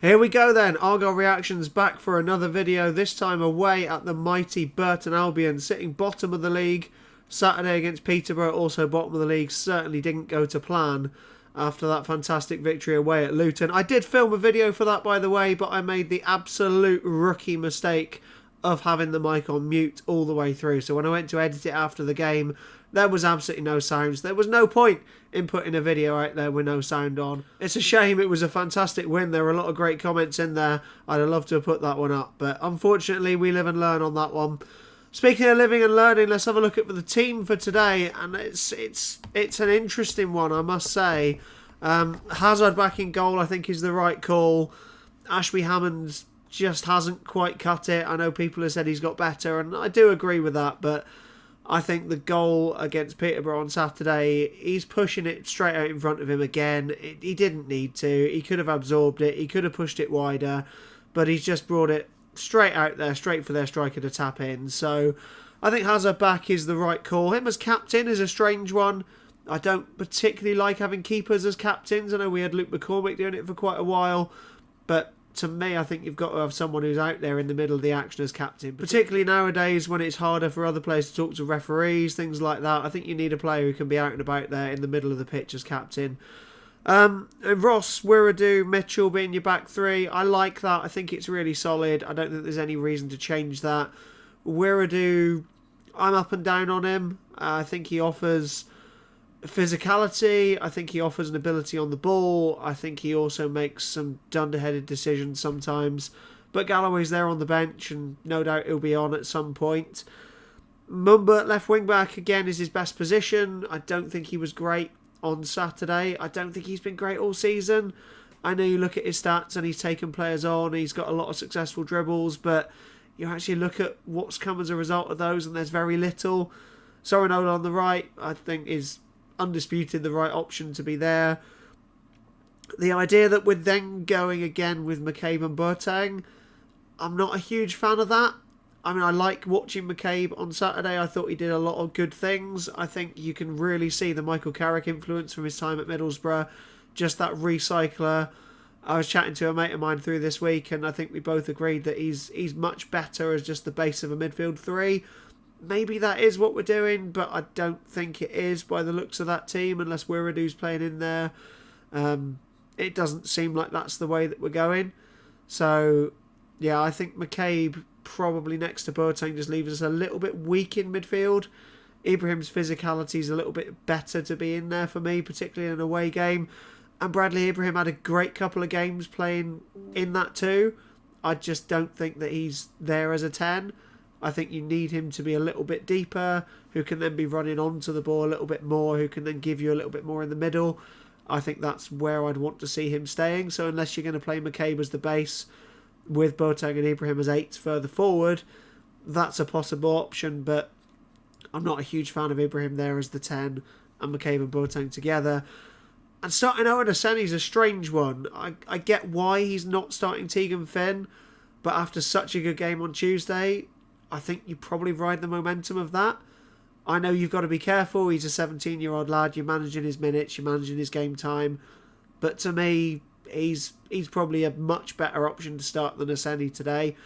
Here we go then, Argyle reactions back for another video, this time away at the mighty Burton Albion, sitting bottom of the league. Saturday against Peterborough, also bottom of the league, certainly didn't go to plan after that fantastic victory away at Luton. I did film a video for that, by the way, but I made the absolute rookie mistake of having the mic on mute all the way through. So when I went to edit it after the game, there was absolutely no sounds. There was no point in putting a video out there with no sound on. It's a shame. It was a fantastic win. There were a lot of great comments in there. I'd have loved to have put that one up, but unfortunately we live and learn on that one. Speaking of living and learning, let's have a look at the team for today, and it's an interesting one, I must say. Hazard back in goal, I think, is the right call. Ashby Hammond just hasn't quite cut it. I know people have said he's got better, and I do agree with that, but I think the goal against Peterborough on Saturday, he's pushing it straight out in front of him again. He didn't need to. He could have absorbed it. He could have pushed it wider, but he's just brought it straight out there, straight for their striker to tap in. So I think Hazard back is the right call. Him as captain is a strange one. I don't particularly like having keepers as captains. I know we had Luke McCormick doing it for quite a while, but to me, I think you've got to have someone who's out there in the middle of the action as captain. Particularly nowadays when it's harder for other players to talk to referees, things like that. I think you need a player who can be out and about there in the middle of the pitch as captain. Ross, Wiradu, Mitchell being your back three. I like that. I think it's really solid. I don't think there's any reason to change that. Wiradu, I'm up and down on him. I think he offers physicality. I think he offers an ability on the ball. I think he also makes some dunderheaded decisions sometimes. But Galloway's there on the bench, and no doubt he'll be on at some point. Mumba, left wing back, again, is his best position. I don't think he was great on Saturday. I don't think he's been great all season. I know you look at his stats and he's taken players on. He's got a lot of successful dribbles, but you actually look at what's come as a result of those, and there's very little. Sorinola on the right, I think, is undisputed the right option to be there. The idea that we're then going again with McCabe and Burton, I'm not a huge fan of that. I mean, I like watching McCabe on Saturday. I thought he did a lot of good things. I think you can really see the Michael Carrick influence from his time at Middlesbrough. Just that recycler. I was chatting to a mate of mine through this week, and I think we both agreed that he's much better as just the base of a midfield three. Maybe that is what we're doing, but I don't think it is by the looks of that team, unless Wiradu's playing in there. It doesn't seem like that's the way that we're going. So, yeah, I think McCabe probably next to Burton just leaves us a little bit weak in midfield. Ibrahim's physicality is a little bit better to be in there for me, particularly in an away game. And Bradley Ibrahim had a great couple of games playing in that too. I just don't think that he's there as a 10. I think you need him to be a little bit deeper, who can then be running onto the ball a little bit more, who can then give you a little bit more in the middle. I think that's where I'd want to see him staying. So unless you're going to play McCabe as the base with Boateng and Ibrahim as 8s further forward, that's a possible option, but I'm not a huge fan of Ibrahim there as the 10 and McCabe and Boateng together. And starting Owen Aseni's a strange one. I get why he's not starting Tegan Finn, but after such a good game on Tuesday, I think you probably ride the momentum of that. I know you've got to be careful. He's a 17-year-old lad. You're managing his minutes. You're managing his game time. But to me, he's probably a much better option to start than Aseni today.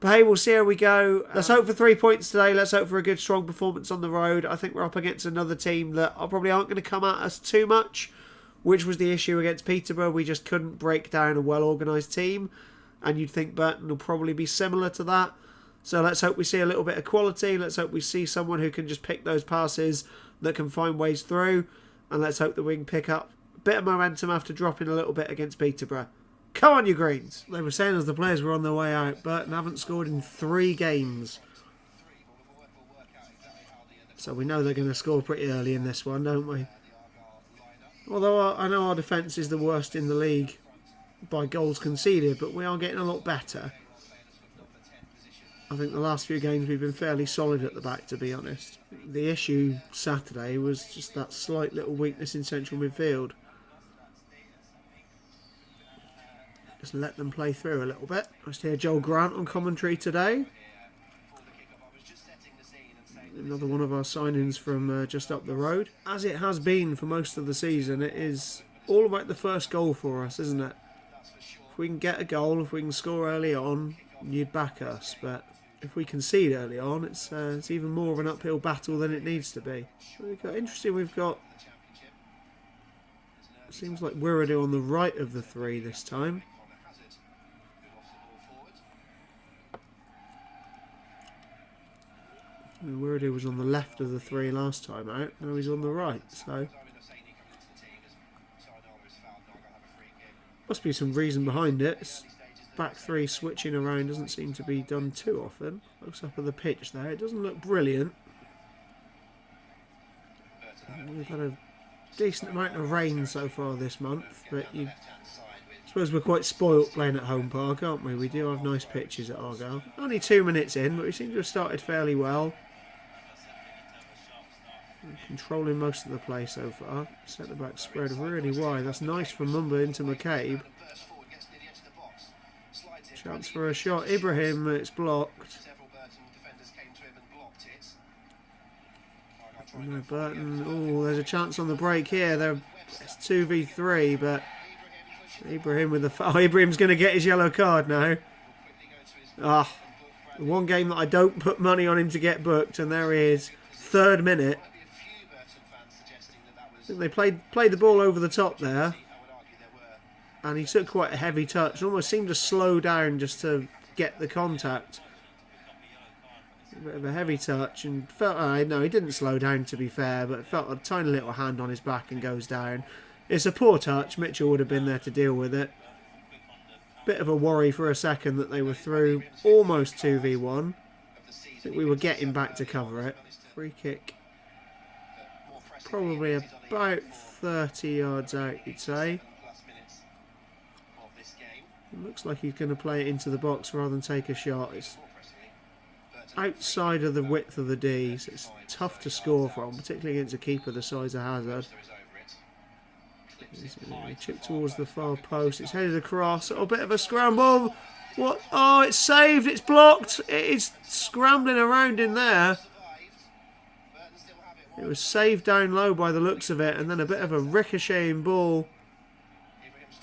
But hey, we'll see how we go. Let's hope for 3 points today. Let's hope for a good, strong performance on the road. I think we're up against another team that probably aren't going to come at us too much, which was the issue against Peterborough. We just couldn't break down a well-organised team. And you'd think Burton will probably be similar to that. So let's hope we see a little bit of quality. Let's hope we see someone who can just pick those passes that can find ways through. And let's hope that we can pick up a bit of momentum after dropping a little bit against Peterborough. Come on, you Greens! They were saying as the players were on their way out, Burton haven't scored in 3 games. So we know they're going to score pretty early in this one, don't we? Although I know our defence is the worst in the league by goals conceded, but we are getting a lot better. I think the last few games we've been fairly solid at the back, to be honest. The issue Saturday was just that slight little weakness in central midfield. Just let them play through a little bit. I just hear Joel Grant on commentary today. Another one of our signings from just up the road. As it has been for most of the season, it is all about the first goal for us, isn't it? If we can get a goal, if we can score early on, you'd back us. But if we concede early on, it's even more of an uphill battle than it needs to be. Interesting, we've got... Seems like Wiradu on the right of the three this time. Wiradu was on the left of the three last time out. Now he's on the right, so... Must be some reason behind it. It's back three switching around doesn't seem to be done too often. Looks up at the pitch there. It doesn't look brilliant. We've had a decent amount of rain so far this month, but I suppose we're quite spoilt playing at home park, aren't we? We do have nice pitches at Argyle. Only 2 minutes in, but we seem to have started fairly well. Controlling most of the play so far. Centre back spread really wide. That's nice from Mumba into McCabe. Chance for a shot. Ibrahim, it's blocked. No, Burton. Oh, there's a chance on the break here. It's 2v3, but Ibrahim with the foul. Ibrahim's going to get his yellow card now. Ah, the one game that I don't put money on him to get booked, and there he is. 3rd minute. I think they played the ball over the top there, and he took quite a heavy touch. Almost seemed to slow down just to get the contact. A bit of a heavy touch, and felt... no, he didn't slow down to be fair, but felt a tiny little hand on his back and goes down. It's a poor touch. Mitchell would have been there to deal with it. Bit of a worry for a second that they were through almost 2v1. I think we were getting back to cover it. Free kick. Probably about 30 yards out, you'd say. It looks like he's going to play it into the box rather than take a shot. It's outside of the width of the Ds. It's tough to score from, particularly against a keeper the size of Hazard. Chip towards the far post. It's headed across. A bit of a scramble. What? Oh, it's saved. It's blocked. It is scrambling around in there. It was saved down low by the looks of it, and then a bit of a ricocheting ball.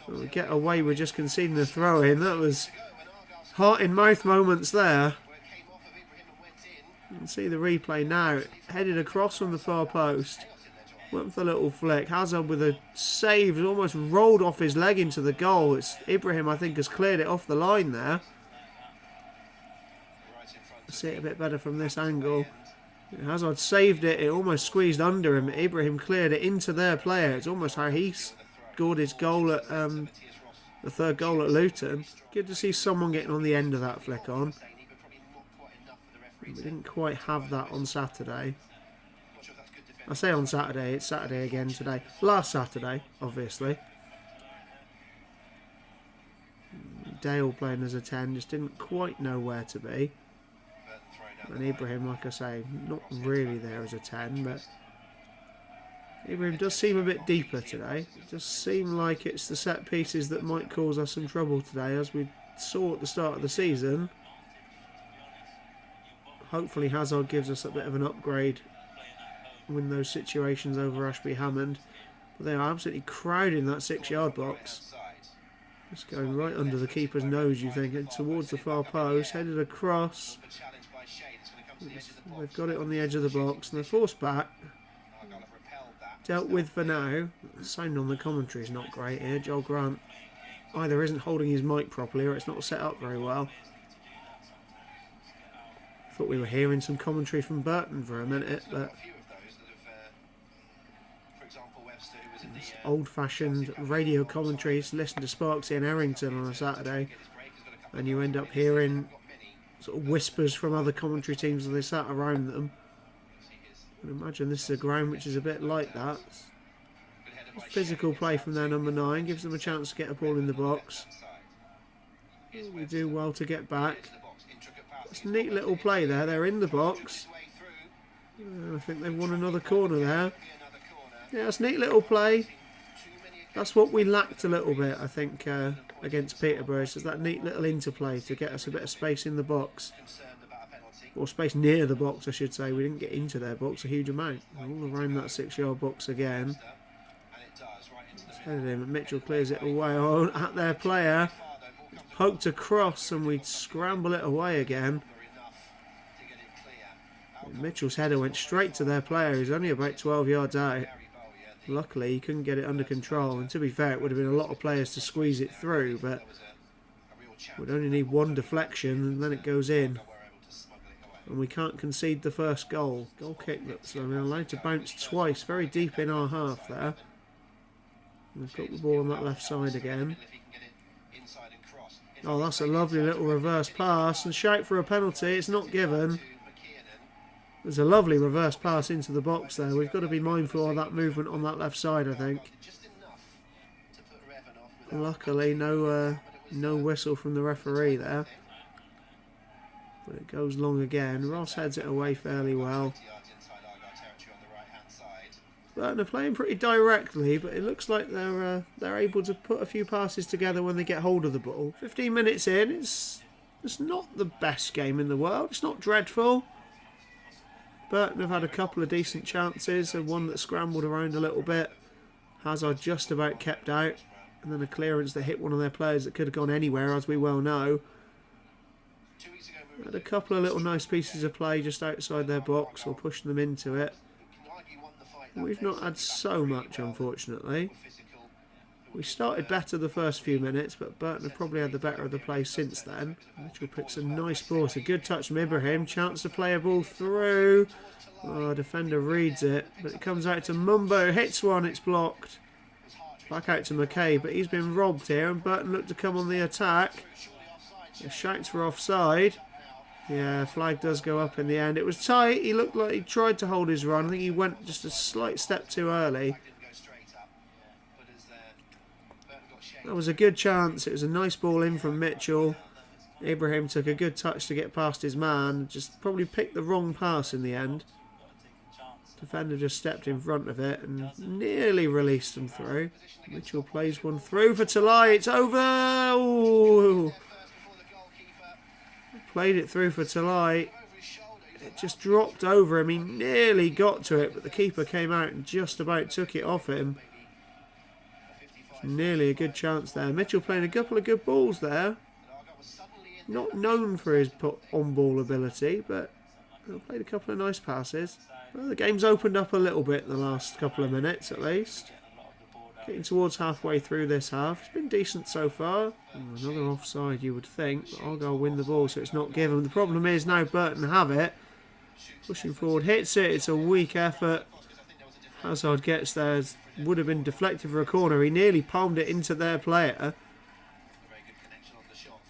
We get away with just conceding the throw in. That was heart in mouth moments there. You can see the replay now. It headed across from the far post. Went for a little flick. Hazard with a save. It almost rolled off his leg into the goal. It's Ibrahim, I think, has cleared it off the line there. See it a bit better from this angle. Hazard saved it. It almost squeezed under him. Ibrahim cleared it into their player. It's almost how he scored his goal at the 3rd goal at Luton. Good to see someone getting on the end of that flick on. We didn't quite have that on Saturday. I say on Saturday, it's Saturday again today. Last Saturday, obviously. Dale playing as a 10 just didn't quite know where to be. And Ibrahim, like I say, not really there as a 10, but Ibrahim does seem a bit deeper today. It does seem like it's the set pieces that might cause us some trouble today, as we saw at the start of the season. Hopefully Hazard gives us a bit of an upgrade win those situations over Ashby Hammond. But they are absolutely crowding that 6-yard box. Just going right under the keeper's nose, you think, and towards the far post, headed across. They've got it on the edge of the box and they're forced back. Dealt with for now. The sound on the commentary is not great here. Joel Grant either isn't holding his mic properly or it's not set up very well. Thought we were hearing some commentary from Burton for a minute, but old-fashioned radio commentaries. Listen to Sparksy and Errington on a Saturday, and you end up hearing sort of whispers from other commentary teams as they sat around them. I can imagine this is a ground which is a bit like that. Physical play from their number 9 gives them a chance to get a ball in the box. We do well to get back. It's a neat little play there. They're in the box. I think they've won another corner there. Yeah, it's a neat little play. That's what we lacked a little bit, I think, against Peterborough. It's that neat little interplay to get us a bit of space in the box. Or space near the box, I should say. We didn't get into their box a huge amount. All around that 6-yard box again. It's headed in, but Mitchell clears it away. Oh, at their player. poked across and we'd scramble it away again. Mitchell's header went straight to their player, who's only about 12 yards out. Luckily, he couldn't get it under control, and to be fair, it would have been a lot of players to squeeze it through, but we'd only need one deflection and then it goes in. And we can't concede the first goal. Goal kick that's allowed to bounce twice, very deep in our half there. We've got the ball on that left side again. Oh, that's a lovely little reverse pass, and shout for a penalty. It's not given. There's a lovely reverse pass into the box there. We've got to be mindful of that movement on that left side, I think. Luckily, no whistle from the referee there. But it goes long again. Ross heads it away fairly well. Burton are playing pretty directly, but it looks like they're able to put a few passes together when they get hold of the ball. 15 minutes in, it's not the best game in the world. It's not dreadful. Burton have had a couple of decent chances, and one that scrambled around a little bit. Hazard just about kept out, and then a clearance that hit one of their players that could have gone anywhere, as we well know. Had a couple of little nice pieces of play just outside their box, or pushing them into it. We've not had so much, unfortunately. We started better the first few minutes, but Burton have probably had the better of the play since then. Mitchell picks a nice ball. It's a good touch from Ibrahim. Chance to play a ball through. Oh, defender reads it, but it comes out to Mumbo. Hits one, it's blocked. Back out to McKay, but he's been robbed here, and Burton look to come on the attack. The shouts for offside. Yeah, flag does go up in the end. It was tight. He looked like he tried to hold his run. I think he went just a slight step too early. That was a good chance. It was a nice ball in from Mitchell. Ibrahim took a good touch to get past his man. Just probably picked the wrong pass in the end. Defender just stepped in front of it and nearly released them through. Mitchell plays one through for Talai. It's over. Ooh. Played it through for Talai. It just dropped over him. He nearly got to it, but the keeper came out and just about took it off him. Nearly a good chance there. Mitchell playing a couple of good balls there. Not known for his on-ball ability, but played a couple of nice passes. Well, the game's opened up a little bit in the last couple of minutes at least. Getting towards halfway through this half. It's been decent so far. Another offside you would think, but Argyle win the ball so it's not given. The problem is now Burton have it. Pushing forward, hits it. It's a weak effort. Hazard gets there. Would have been deflected for a corner. He nearly palmed it into their player.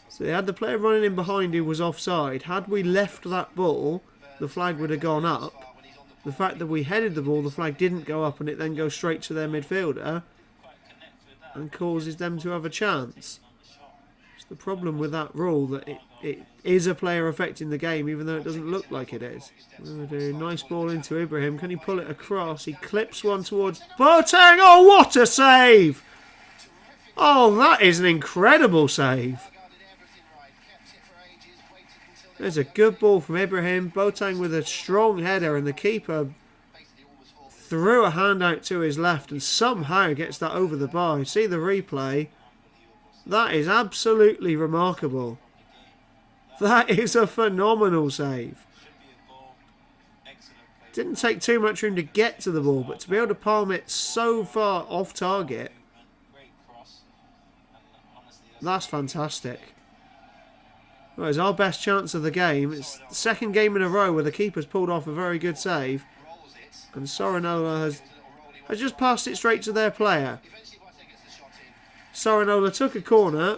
So they had the player running in behind who was offside. Had we left that ball, the flag would have gone up. The fact that we headed the ball, the flag didn't go up and it then goes straight to their midfielder and causes them to have a chance. It's the problem with that rule, that it is a player affecting the game even though it doesn't look like it is. Nice ball into Ibrahim. Can he pull it across? He clips one towards Burton. Oh, what a save! Oh, that is an incredible save. There's a good ball from Ibrahim. Boateng with a strong header, and the keeper threw a hand out to his left and somehow gets that over the bar. See the replay. That is absolutely remarkable. That is a phenomenal save. Didn't take too much room to get to the ball, but to be able to palm it so far off target, that's fantastic. Well, it's our best chance of the game. It's the second game in a row where the keeper's pulled off a very good save. And Sorinola has just passed it straight to their player. Sorinola took a corner,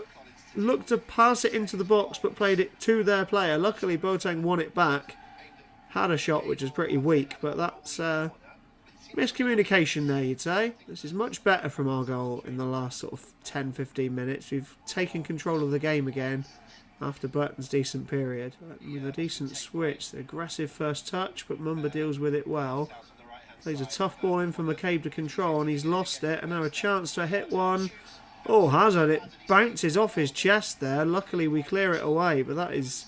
looked to pass it into the box, but played it to their player. Luckily, Boateng won it back. Had a shot, which is pretty weak, but that's miscommunication there, you'd say. This is much better from Argyle in the last sort of 10-15 minutes. We've taken control of the game again after Burton's decent period. With a decent switch, the aggressive first touch, but Mumba deals with it well. Plays a tough ball in for McCabe to control, and he's lost it. And now a chance to hit one. Oh, Hazard, it bounces off his chest there. Luckily, we clear it away, but that is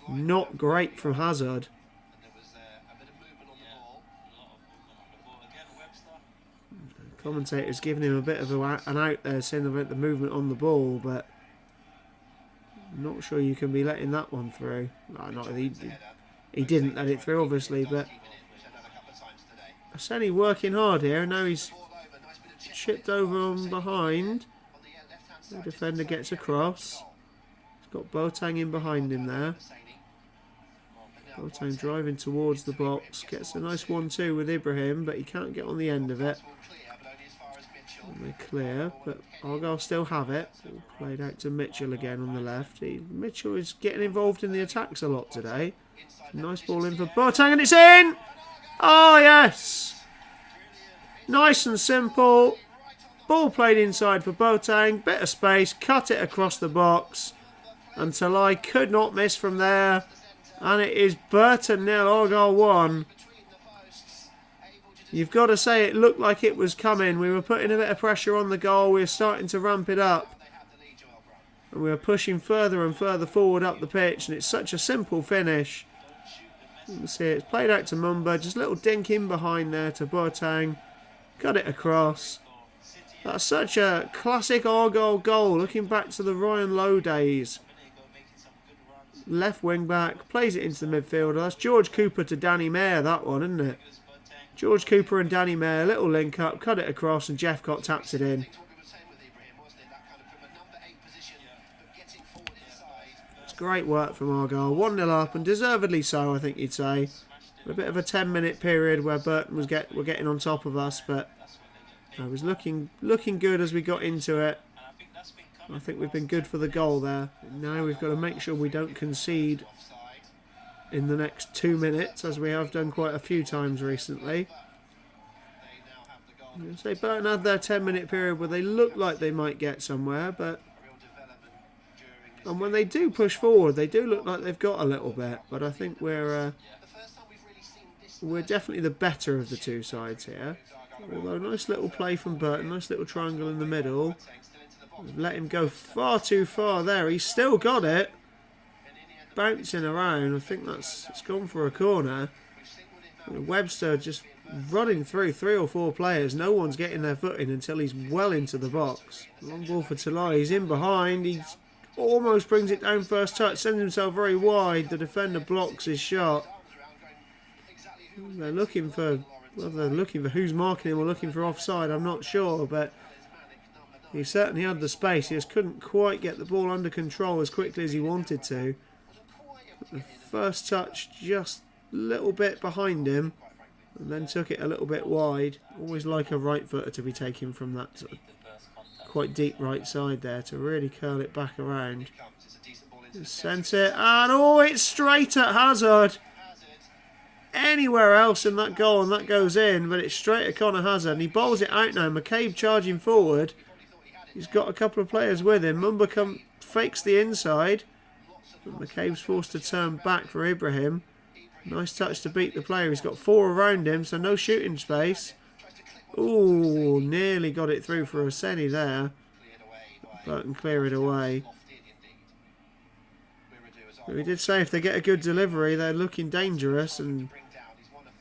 not great from Hazard. The commentator's giving him a bit of an out there, saying about the movement on the ball, but I'm not sure you can be letting that one through. No, he didn't let it through, obviously, but Senny working hard here. Now he's chipped over on behind. The defender gets across. He's got Boateng in behind him there. Boateng driving towards the box. Gets a nice 1-2 with Ibrahim, but he can't get on the end of it. And they're clear, but Argyle still have it. Played out to Mitchell again on the left. Mitchell is getting involved in the attacks a lot today. Nice ball in for Burton, and it's in! Oh, yes! Nice and simple. Ball played inside for Boateng. Bit of space. Cut it across the box. And Talai could not miss from there. And it is Burton 0, Argyle 1. You've got to say it looked like it was coming. We were putting a bit of pressure on the goal. We were starting to ramp it up. And we were pushing further and further forward up the pitch. And it's such a simple finish. You can see it's played out to Mumba. Just a little dink in behind there to Boateng. Got it across. That's such a classic Argyle goal. Looking back to the Ryan Lowe days. Left wing back. Plays it into the midfielder. That's George Cooper to Danny Mayer, that one, isn't it? George Cooper and Danny Mayer, little link up, cut it across, and Jeff Cott taps it in. It's great work from Argyle. 1-0 up, and deservedly so, I think you'd say. A bit of a 10-minute period where Burton were getting on top of us, but it was looking good as we got into it. I think we've been good for the goal there. Now we've got to make sure we don't concede in the next 2 minutes, as we have done quite a few times recently. I say Burton had their 10-minute period where they looked like they might get somewhere, and when they do push forward, they do look like they've got a little bit. But I think we're definitely the better of the two sides here. Although nice little play from Burton, nice little triangle in the middle. Let him go far too far there. He's still got it. Bouncing around. I think it's gone for a corner. Webster just running through 3 or 4 players. No one's getting their foot in until he's well into the box. Long ball for Talai. He's in behind. He almost brings it down first touch. Sends himself very wide. The defender blocks his shot. They're looking for who's marking him or looking for offside. I'm not sure, but he certainly had the space. He just couldn't quite get the ball under control as quickly as he wanted to. The first touch just a little bit behind him, and then took it a little bit wide. Always like a right footer to be taken from that sort of quite deep right side there to really curl it back around. Sent it, and oh, it's straight at Hazard. Anywhere else in that goal and that goes in, but it's straight at Connor Hazard, and he bowls it out now. McCabe charging forward. He's got a couple of players with him. Mumba fakes the inside. McCabe's forced to turn back for Ibrahim. Nice touch to beat the player. He's got 4 around him, so no shooting space. Ooh, nearly got it through for Senny there. Burton clear it away. But we did say if they get a good delivery, they're looking dangerous, and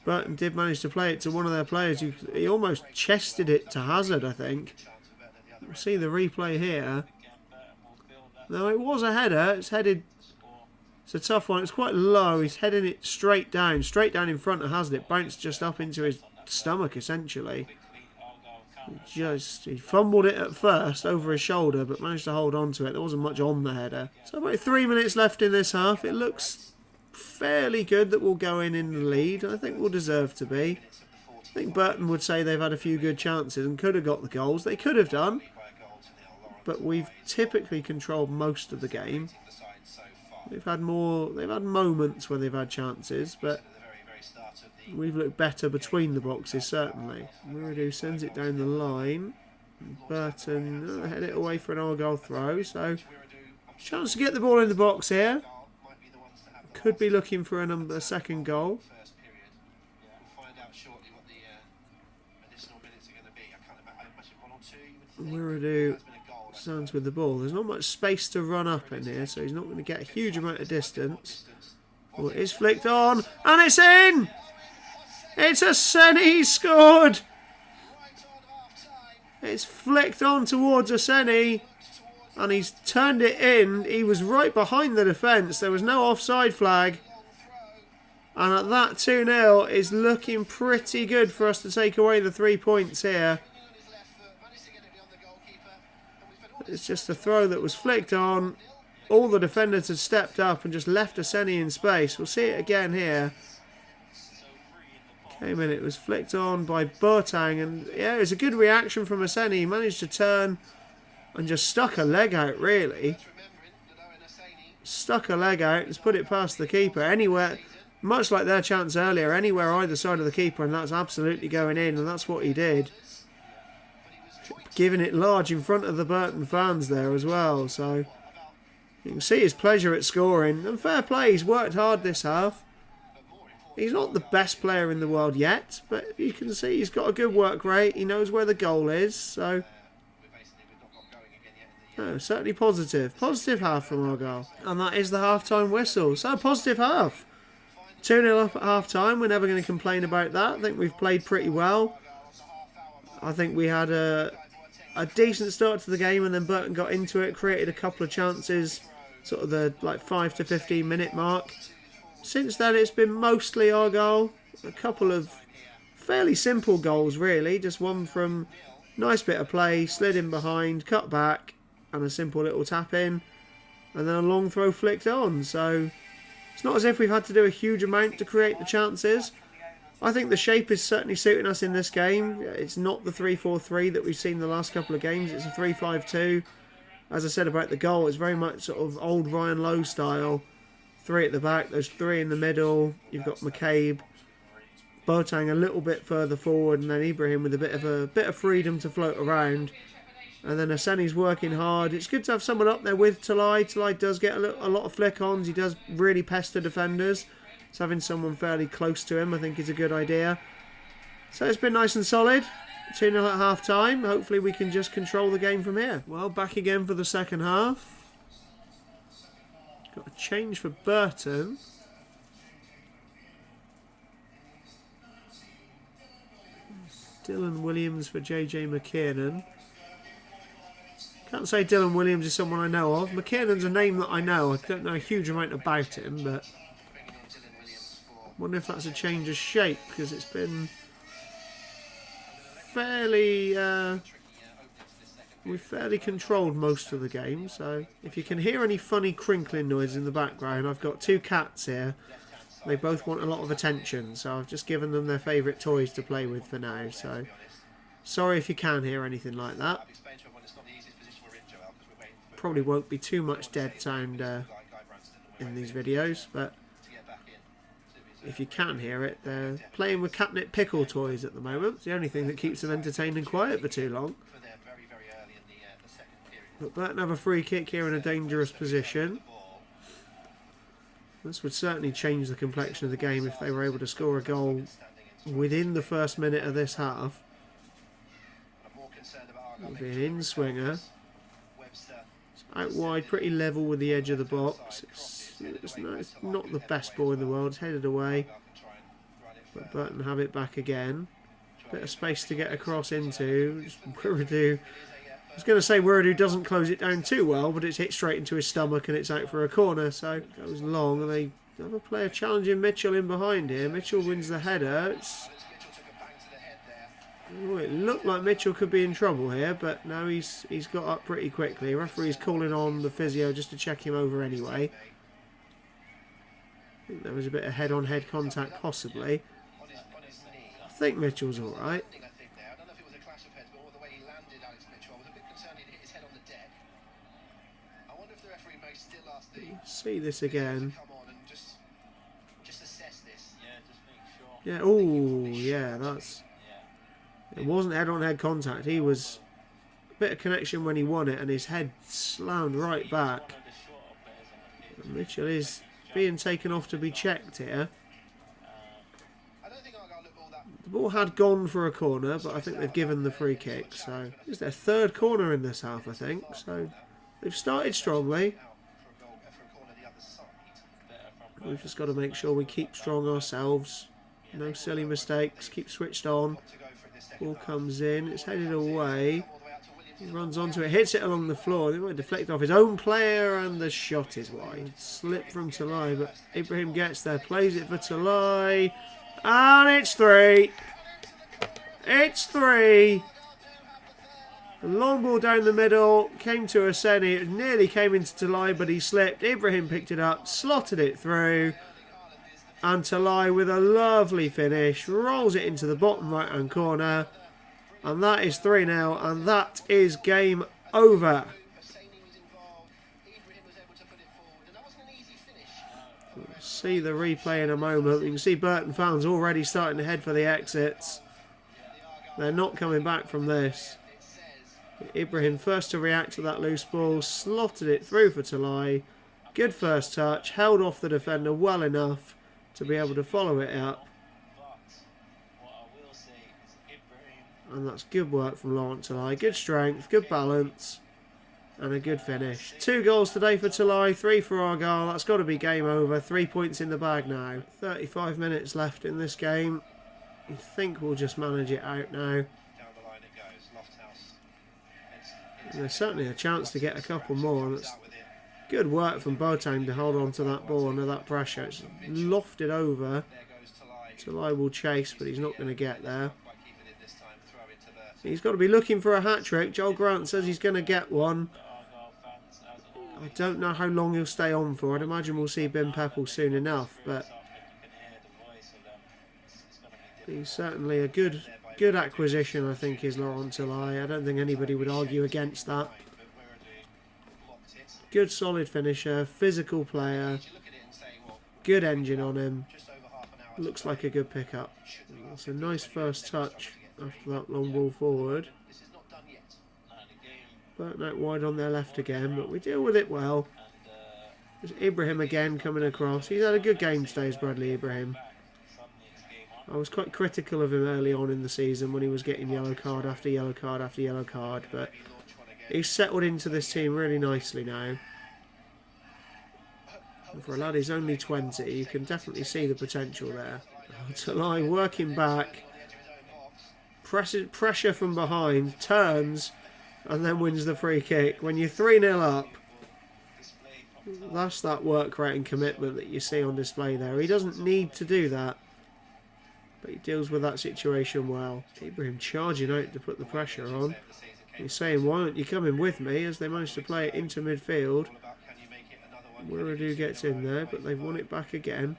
Burton did manage to play it to one of their players. He almost chested it to Hazard, I think. We'll see the replay here. No, it was a header. It's headed. It's a tough one. It's quite low. He's heading it straight down in front of Hazard. It bounced just up into his stomach, essentially. He fumbled it at first over his shoulder, but managed to hold on to it. There wasn't much on the header. So about 3 minutes left in this half. It looks fairly good that we'll go in the lead. I think we'll deserve to be. I think Burton would say they've had a few good chances and could have got the goals. They could have done, but we've typically controlled most of the game. They've had moments where they've had chances, but we've looked better between the boxes, certainly. Muridu sends it down the line. Burton head it away for an Argyle throw, so chance to get the ball in the box here. Could be looking for a second goal. Muridu stands with the ball. There's not much space to run up in here, so he's not going to get a huge amount of distance. Well, it is flicked on, and it's in! It's a Senny, he scored! It's flicked on towards a Senny. And he's turned it in. He was right behind the defence. There was no offside flag. And at that 2-0 is looking pretty good for us to take away the 3 points here. It's just a throw that was flicked on. All the defenders had stepped up and just left Aseni in space. We'll see it again here. Came in, it was flicked on by Burton, and yeah, it was a good reaction from Aseni. He managed to turn and just stuck a leg out, really. Stuck a leg out and put it past the keeper. Anywhere, much like their chance earlier, anywhere either side of the keeper, and that's absolutely going in, and that's what he did. Giving it large in front of the Burton fans there as well, so you can see his pleasure at scoring. And fair play, he's worked hard this half. He's not the best player in the world yet, but you can see he's got a good work rate. He knows where the goal is, so no, certainly positive. Positive half from Argyle. And that is the half-time whistle. So positive half. 2-0 up at half-time. We're never going to complain about that. I think we've played pretty well. I think we had a decent start to the game, and then Burton got into it, created a couple of chances, sort of the 5 to 15 minute mark. Since then it's been mostly Argyle. A couple of fairly simple goals really, just one from nice bit of play, slid in behind, cut back, and a simple little tap in, and then a long throw flicked on. So it's not as if we've had to do a huge amount to create the chances. I think the shape is certainly suiting us in this game. It's not the 3-4-3 that we've seen the last couple of games. It's a 3-5-2. As I said about the goal, it's very much sort of old Ryan Lowe style. 3 at the back, there's 3 in the middle. You've got McCabe, Boateng a little bit further forward, and then Ibrahim with a bit of freedom to float around. And then Aseni's working hard. It's good to have someone up there with Talai. Talai does get a lot of flick-ons. He does really pester defenders. So having someone fairly close to him, I think, is a good idea. So it's been nice and solid. 2-0 at half-time. Hopefully we can just control the game from here. Well, back again for the second half. Got a change for Burton. Dylan Williams for JJ McKiernan. Can't say Dylan Williams is someone I know of. McKiernan's a name that I know. I don't know a huge amount about him, but I wonder if that's a change of shape, because it's been fairly we've fairly controlled most of the game. So if you can hear any funny crinkling noise in the background, I've got 2 cats here. They both want a lot of attention, so I've just given them their favourite toys to play with for now. So sorry if you can hear anything like that. Probably won't be too much dead sound in these videos, but if you can hear it, they're playing with catnip pickle toys at the moment. It's the only thing that keeps them entertained and quiet for too long. But Burton have a free kick here in a dangerous position. This would certainly change the complexion of the game if they were able to score a goal within the first minute of this half. It'll be an in-swinger. It's out wide, pretty level with the edge of the box. It's not the best ball in the world. It's headed away. But Burton have it back again. Bit of space to get across into. Wuradu. I was going to say Wuradu doesn't close it down too well, but it's hit straight into his stomach and it's out for a corner. So it goes long, and they have a player challenging Mitchell in behind here. Mitchell wins the header. Oh, it looked like Mitchell could be in trouble here, but no, he's got up pretty quickly. Referee's calling on the physio just to check him over anyway. I think there was a bit of head-on-head contact, possibly. I think Mitchell's all right. See this again. Yeah. Oh, yeah. That's. It wasn't head-on-head contact. He was a bit of connection when he won it, and his head slammed right back. Mitchell is being taken off to be checked here. The ball had gone for a corner, but I think they've given the free kick. So it's their 3rd corner in this half, I think. So they've started strongly. We've just got to make sure we keep strong ourselves. No silly mistakes. Keep switched on. Ball comes in. It's headed away. He runs onto it, hits it along the floor. They might deflect off his own player, and the shot is wide. Slip from Talai, but Ibrahim gets there, plays it for Talai, and it's 3. It's 3. The long ball down the middle, came to Hosseini. It nearly came into Talai, but he slipped. Ibrahim picked it up, slotted it through. And Talai with a lovely finish, rolls it into the bottom right-hand corner. And that is 3-0, and that is game over. We'll see the replay in a moment. You can see Burton fans already starting to head for the exits. They're not coming back from this. Ibrahim first to react to that loose ball, slotted it through for Talai. Good first touch, held off the defender well enough to be able to follow it up. And that's good work from Laurent Talai. Good strength, good balance, and a good finish. 2 goals today for Talai, 3 for Argyle. That's got to be game over. 3 points in the bag now. 35 minutes left in this game. You think we'll just manage it out now. And there's certainly a chance to get a couple more. That's good work from Burton to hold on to that ball under that pressure. It's lofted over. Talai will chase, but he's not going to get there. He's got to be looking for a hat-trick. Joel Grant says he's going to get one. I don't know how long he'll stay on for. I'd imagine we'll see Ben Peppel soon enough, but he's certainly a good acquisition, I think, is Laurent Talai. I don't think anybody would argue against that. Good solid finisher, physical player, good engine on him. Looks like a good pickup. That's a nice first touch after that long ball forward. Burton out wide on their left again, but we deal with it well. There's Ibrahim again coming across. He's had a good game today, as Bradley Ibrahim. I was quite critical of him early on in the season when he was getting yellow card after yellow card after yellow card, but he's settled into this team really nicely now. And for a lad who's only 20, you can definitely see the potential there. Talai working back, pressure from behind, turns, and then wins the free kick. When you're 3-0 up, that's that work rate and commitment that you see on display there. He doesn't need to do that, but he deals with that situation well. Ibrahim charging out to put the pressure on. He's saying, why aren't you coming with me, as they manage to play it into midfield. Wiradoo gets in there, but they've won it back again.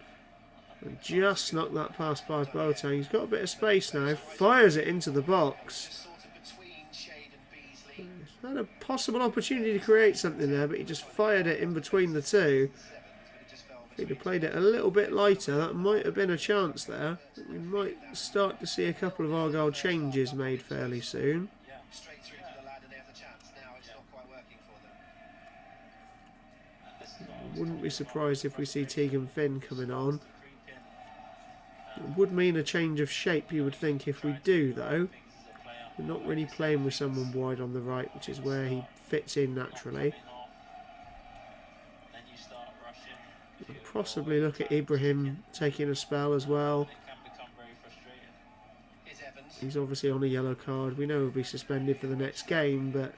And just snuck that pass by Burton. He's got a bit of space now. Fires it into the box. He's had a possible opportunity to create something there, but he just fired it in between the two. If he'd have played it a little bit lighter, that might have been a chance there. We might start to see a couple of Argyle changes made fairly soon. Wouldn't be surprised if we see Tegan Finn coming on. It would mean a change of shape, you would think, if we do, though. We're not really playing with someone wide on the right, which is where he fits in naturally. We'll possibly look at Ibrahim taking a spell as well. He's obviously on a yellow card. We know he'll be suspended for the next game, but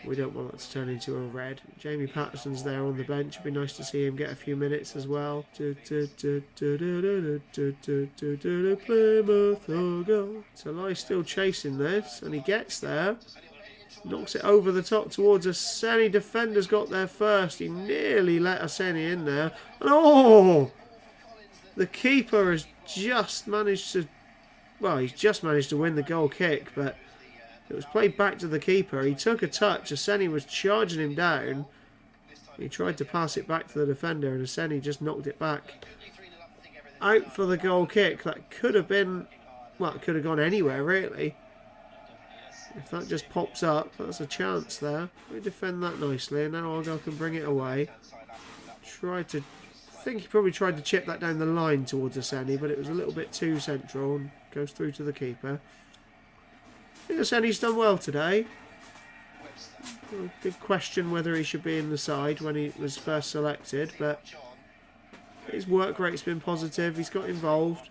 we don't want that to turn into a red. Jamie Patterson's there on the bench. It'd be nice to see him get a few minutes as well. Talai still chasing this, and he gets there. Knocks it over the top towards Hosseini. Defender's got there first. He nearly let Hosseini in there. And oh! The keeper has just managed to... Well, he's just managed to win the goal kick, but it was played back to the keeper. He took a touch. Hosseini was charging him down. He tried to pass it back to the defender, and Hosseini just knocked it back. Out for the goal kick. That could have been... Well, it could have gone anywhere, really. If that just pops up, that's a chance there. We defend that nicely, and now Argyle can bring it away. I think he probably tried to chip that down the line towards Hosseini, but it was a little bit too central and goes through to the keeper. I think Hosseini's done well today. Big question whether he should be in the side when he was first selected, but his work rate's been positive. He's got involved.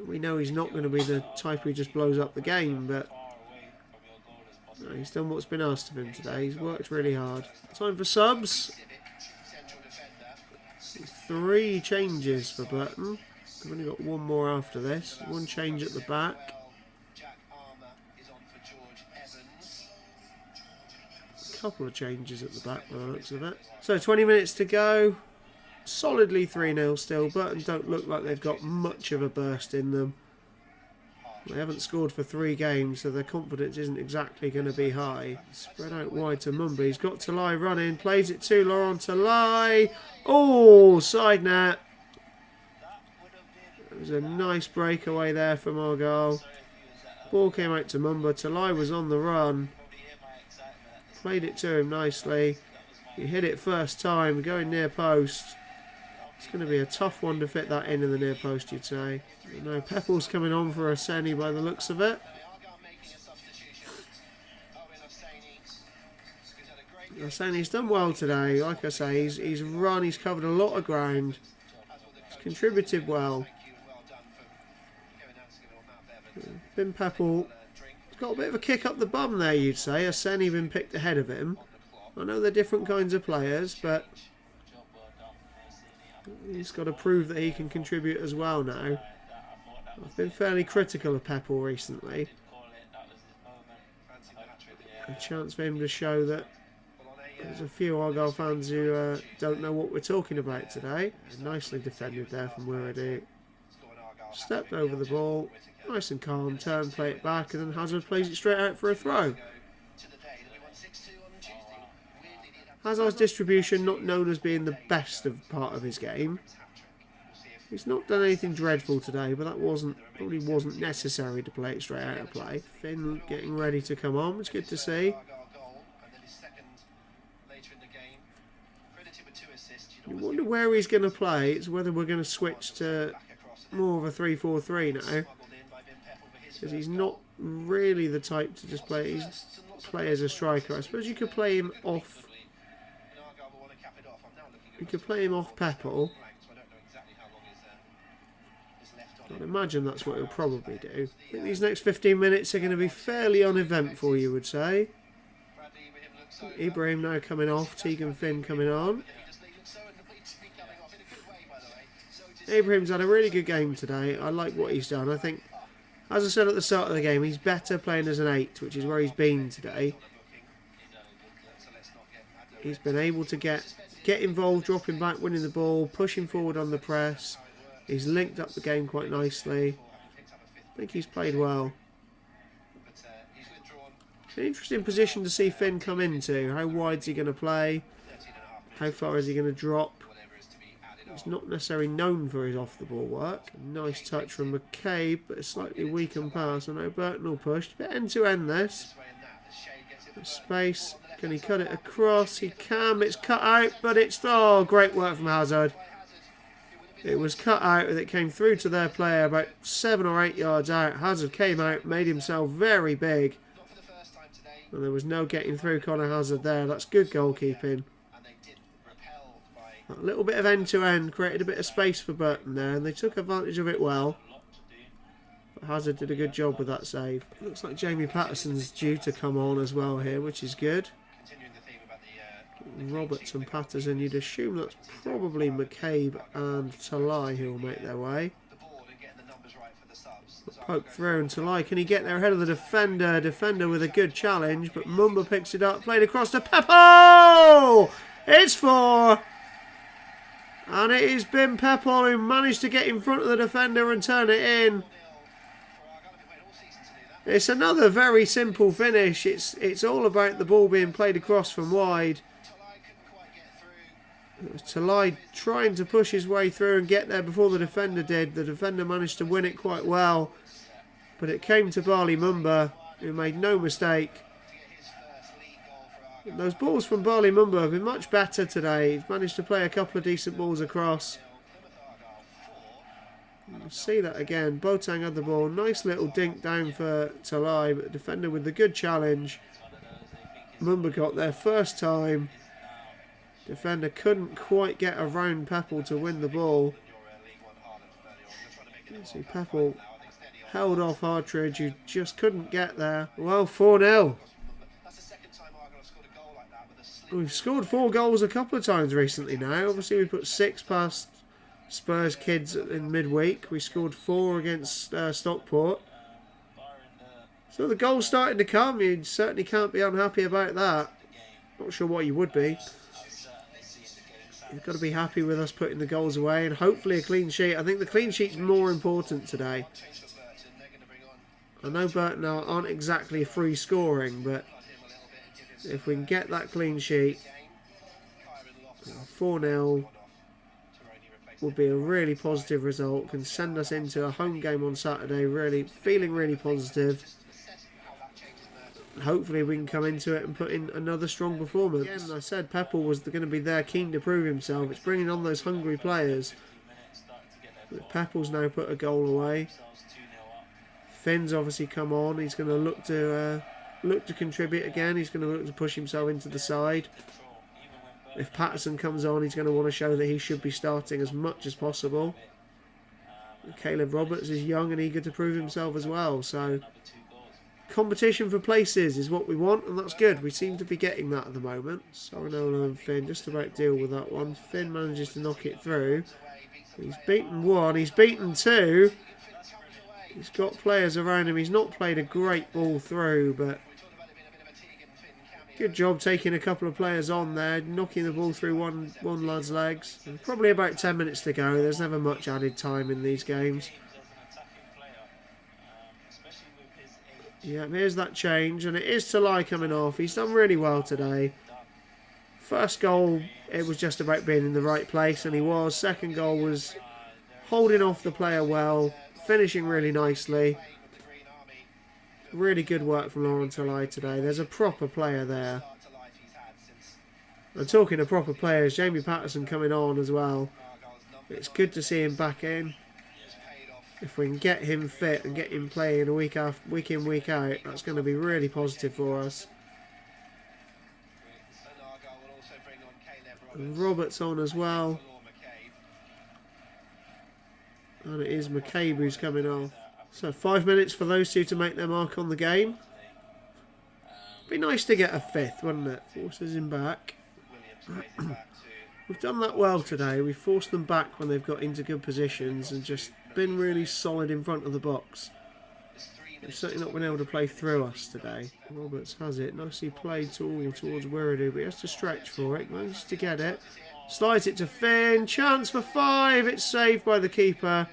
We know he's not going to be the type who just blows up the game, but No, he's done what's been asked of him today. He's worked really hard. Time for subs. 3 changes for Burton. We've only got 1 more after this. 1 change at the back. A couple of changes at the back by the looks of it. So 20 minutes to go. Solidly 3-0 still. Burton don't look like they've got much of a burst in them. They haven't scored for 3 games, so their confidence isn't exactly going to be high. Spread out wide to Mumba. He's got Talai running. Plays it to Laurent Talai. Oh, side net. It was a nice breakaway there from Argyle. Ball came out to Mumba. Talai was on the run. Played it to him nicely. He hit it first time, going near post. It's going to be a tough one to fit that in the near post, you'd say. No, Pepple's coming on for Aseni by the looks of it. Aseni's done well today. Like I say, he's run, he's covered a lot of ground. He's contributed well. Bin Pepple has got a bit of a kick up the bum there, you'd say. Aseni been picked ahead of him. I know they're different kinds of players, but he's got to prove that he can contribute as well now. I've been fairly critical of Pepple recently. A chance for him to show that there's a few Argyle fans who don't know what we're talking about today. Nicely defended there from Wiradi. Stepped over the ball, nice and calm, turn, play it back, and then Hazard plays it straight out for a throw. Hazard's distribution not known as being the best of part of his game. He's not done anything dreadful today, but that probably wasn't necessary to play it straight out of play. Finn getting ready to come on, it's good to see. You wonder where he's going to play. It's whether we're going to switch to more of a 3-4-3 now, because he's not really the type to just play as a striker. I suppose you could play him off. You could play him off Pepple. I'd imagine that's what he'll probably do. I think these next 15 minutes are going to be fairly uneventful, you would say. Ibrahim now coming off, Tegan Finn coming on. Ibrahim's had a really good game today. I like what he's done. I think, as I said at the start of the game, he's better playing as an 8, which is where he's been today. He's been able to get involved, dropping back, winning the ball, pushing forward on the press. He's linked up the game quite nicely. I think he's played well. It's an interesting position to see Finn come into. How wide's he going to play? How far is he going to drop? He's not necessarily known for his off-the-ball work. A nice touch from McCabe, but a slightly weakened pass. I know Burton will push. A bit end-to-end this. Space. Can he cut it across? He can. It's cut out, but it's... Oh, great work from Hazard. It was cut out and it came through to their player about 7 or 8 yards out. Hazard came out, made himself very big. And there was no getting through Connor Hazard there. That's good goalkeeping. A little bit of end-to-end created a bit of space for Burton there, and they took advantage of it well. But Hazard did a good job with that save. Looks like Jamie Patterson's due to come on as well here, which is good. Roberts and Patterson, you'd assume that's probably McCabe and Talai who will make their way. Poke through, and Talai, can he get there ahead of the defender? Defender with a good challenge, but Mumba picks it up, played across to Pepple! It's 4! And it is Bin Pepple who managed to get in front of the defender and turn it in. It's another very simple finish. It's all about the ball being played across from wide. It was Talai trying to push his way through and get there before the defender did. The defender managed to win it quite well. But it came to Barley Mumba, who made no mistake. And those balls from Barley Mumba have been much better today. He's managed to play a couple of decent balls across. You'll see that again. Boateng had the ball. Nice little dink down for Talai, but the defender with the good challenge. Mumba got there first time. Defender couldn't quite get around Pepple to win the ball. See, Pepple held off Hartridge, who just couldn't get there. Well, 4-0. We've scored 4 goals a couple of times recently now. Obviously, we put 6 past Spurs kids in midweek. We scored 4 against Stockport. So the goal's starting to come. You certainly can't be unhappy about that. Not sure what you would be. You've got to be happy with us putting the goals away and hopefully a clean sheet. I think the clean sheet's more important today. I know Burton aren't exactly free scoring, but if we can get that clean sheet, 4-0 would be a really positive result. Can send us into a home game on Saturday, really feeling really positive. Hopefully we can come into it and put in another strong performance. Again, I said Peppel was going to be there keen to prove himself. It's bringing on those hungry players. But Peppel's now put a goal away. Finn's obviously come on. He's going to look to contribute again. He's going to look to push himself into the side. If Patterson comes on, he's going to want to show that he should be starting as much as possible. Caleb Roberts is young and eager to prove himself as well, so competition for places is what we want, and that's good. We seem to be getting that at the moment. Sorinola and Finn just about deal with that one. Finn manages to knock it through. He's beaten 1, he's beaten 2. He's got players around him. He's not played a great ball through, but good job taking a couple of players on there, knocking the ball through one lad's legs. And probably about 10 minutes to go. There's never much added time in these games. Yeah, here's that change, and it is Talai coming off. He's done really well today. First goal, it was just about being in the right place, and he was. Second goal was holding off the player well, finishing really nicely. Really good work from Lauren Talai today. There's a proper player there. And talking of proper players, Jamie Patterson coming on as well. It's good to see him back in. If we can get him fit and get him playing week in, week out, that's going to be really positive for us. And Roberts on as well. And it is McCabe who's coming off. So 5 minutes for those two to make their mark on the game. Be nice to get a 5th, wouldn't it? Forces him back. We've done that well today. We've forced them back when they've got into good positions and just been really solid in front of the box. They've certainly not been able to play through us today. Roberts has it. Nicely played towards Wiradu, but he has to stretch for it. Manages to get it. Slides it to Finn. Chance for 5. It's saved by the keeper.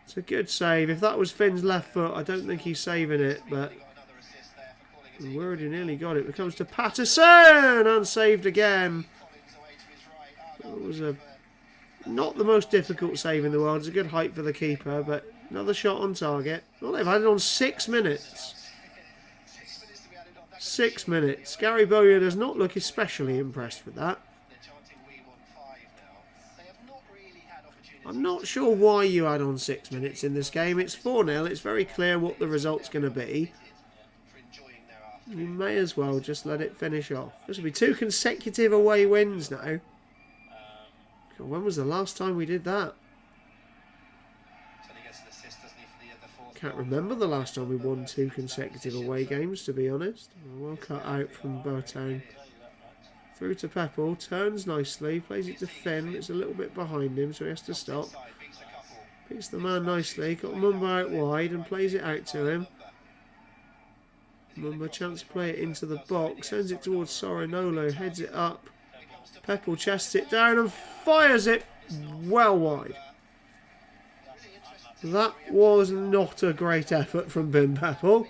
It's a good save. If that was Finn's left foot, I don't think he's saving it, but Wiradu nearly got it. It comes to Patterson and saved again. It was not the most difficult save in the world. It's a good height for the keeper, but another shot on target. Well, they've had it on 6 minutes. 6 minutes. Gary Bowyer does not look especially impressed with that. I'm not sure why you add on 6 minutes in this game. It's 4-0. It's very clear what the result's going to be. You may as well just let it finish off. This will be 2 consecutive away wins now. When was the last time we did that? Can't remember the last time we won 2 consecutive away games, to be honest. Well cut out from Burton. Through to Peppel, turns nicely, plays it to Finn. It's a little bit behind him, so he has to stop. Beats the man nicely, got Mumba out wide and plays it out to him. Mumba chance to play it into the box, sends it towards Sorinola, heads it up. Peppel chests it down and fires it well wide. That was not a great effort from Ben Peppel.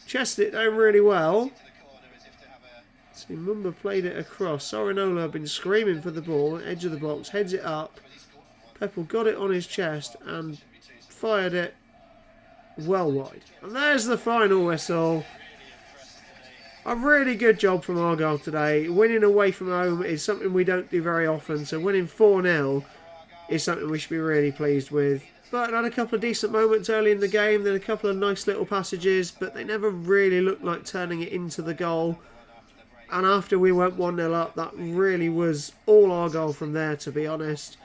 Chested it down really well. See, Mumba played it across. Sorinola had been screaming for the ball, edge of the box, heads it up. Peppel got it on his chest and fired it well wide. And there's the final whistle. A really good job from Argyle today. Winning away from home is something we don't do very often, so winning 4-0 is something we should be really pleased with. But had a couple of decent moments early in the game, then a couple of nice little passages, but they never really looked like turning it into the goal. And after we went 1-0 up, that really was all Argyle from there, to be honest.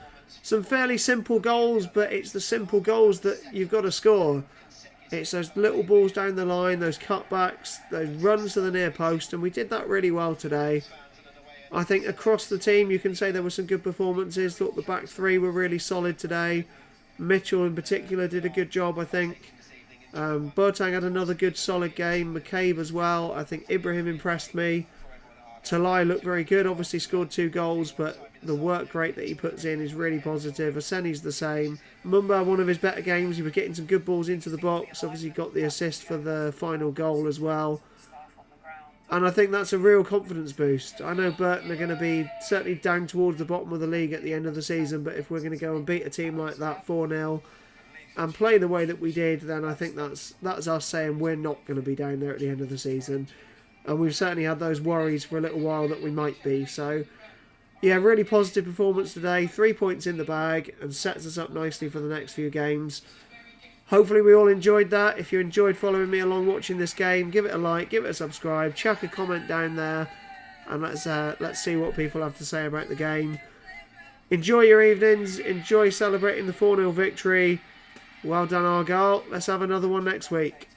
Some fairly simple goals, but it's the simple goals that you've got to score. It's those little balls down the line, those cutbacks, those runs to the near post, and we did that really well today. I think across the team you can say there were some good performances. Thought the back three were really solid today. Mitchell in particular did a good job, I think. Burton had another good solid game. McCabe as well. I think Ibrahim impressed me. Talai looked very good. Obviously scored 2 goals, but the work rate that he puts in is really positive. Aseni's the same. Mumba, one of his better games. He was getting some good balls into the box. Obviously got the assist for the final goal as well. And I think that's a real confidence boost. I know Burton are going to be certainly down towards the bottom of the league at the end of the season, but if we're going to go and beat a team like that 4-0 and play the way that we did, then I think that's us saying we're not going to be down there at the end of the season. And we've certainly had those worries for a little while that we might be. So, yeah, really positive performance today. 3 points in the bag and sets us up nicely for the next few games. Hopefully we all enjoyed that. If you enjoyed following me along watching this game, give it a like, give it a subscribe, chuck a comment down there, and let's see what people have to say about the game. Enjoy your evenings, enjoy celebrating the 4-0 victory. Well done, Argyle. Let's have another one next week.